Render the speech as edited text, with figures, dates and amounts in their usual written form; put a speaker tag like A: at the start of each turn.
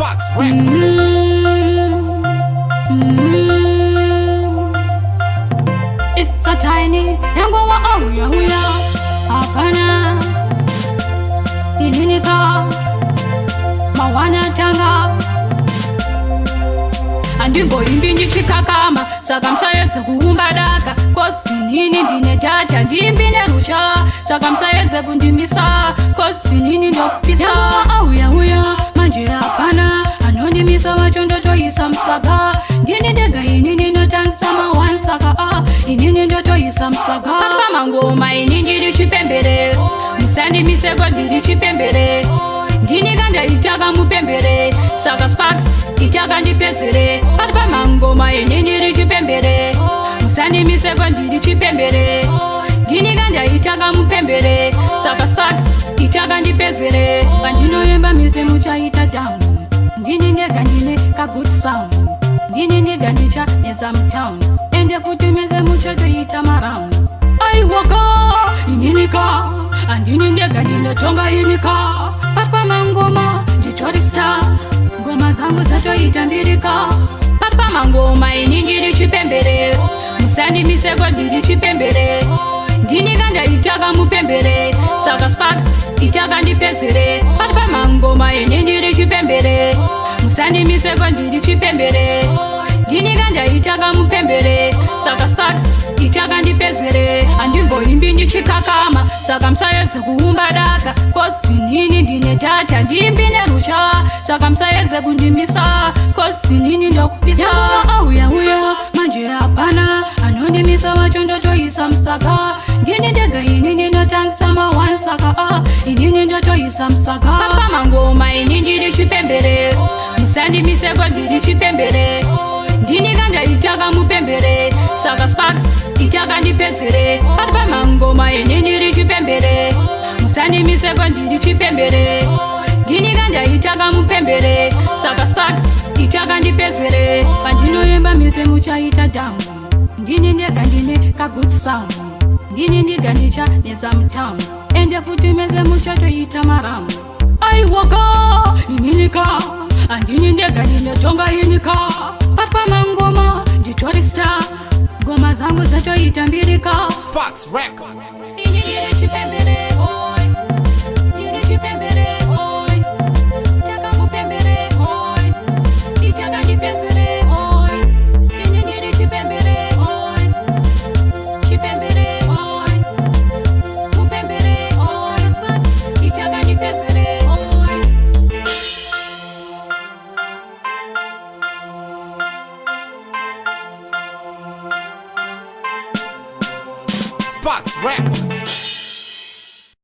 A: Sparks Records.
B: It's a tiny yango wa auya hapana ininika mawana tanga andimbo imbinji chikakama saka msayedze kuumba daka kosi nini ndine jaja ndimbine rusha saka msayedze kundimisa kosi nini ndokupisa yango auya manje hapana anondimisa wachondotoyisa msaga ndini ndega inini notangisa mawansaka inini ndotoyisa msaga papa mangoma ini ndiri chipembere musandi misego ndiri chipembere ndini kanda itaka mupembere saka Sparks itaka ndipedzere papa mangoma ini ndiri chipembere musandi misego ndiri chipembere ndini kanda itaka mupembere saka Sparks itaka ndipedzere pandinoyemba mise muchaita down ndini ndega ndine ka good sound ndini ndega ndicha neza mtown ende futi mise muchotoita maround aiwaka ininika andini ndega ndinotonga inika papa mangoma nditori star ngoma zangu zatoita mbirika papa mangoma ini ndiri chipembere musandi misego ndiri chipembere ndini kanda itaka mupembere saka Sparks itaka ndipedzere papa mangoma ini ndiri chipembere musandi misego ndiri chipembere ndini kanda itaka mupembere saka Sparks itaka ndipedzere andimbo imbinji chikakama saka msayedze kuumba daka kosi nini ndine tata ndimbine rusha saka msayedze kundimisa kosi nini ndokupisa auya manje hapana anondimisa wachondotoyisa msaga ndini ndega inini ndotangisa mawansaka inini ndotoyisa msaga papa mangoma ini ndiri chipembere musandi misego ndiri chipembere ndini kanda itaka mupembere saka Sparks itaka ndipedzere papa mangoma ini ndiri chipembere musandi misego ndiri chipembere ndini kanda itaka mupembere saka Sparks itaka ndipedzere pandinoyemba mise muchaita down ndini ndega ndine ka good sound ndini ndiga ndicha neza mtown ende futi mise muchotoita maround aiwaka ininika andini ndega ndinotonga inika papa mangoma nditori star ngoma zangu zatoita mbirika
A: Sparks Records.
B: ini ndiri chipembere hoy ndiri chipembere hoy taka mupembere hoy itaka ndipedzere hoy ini ndiri chipembere hoy chipembere hoy mupembere hoy Sparks itaka ndipedzere hoy
A: Sparks Records.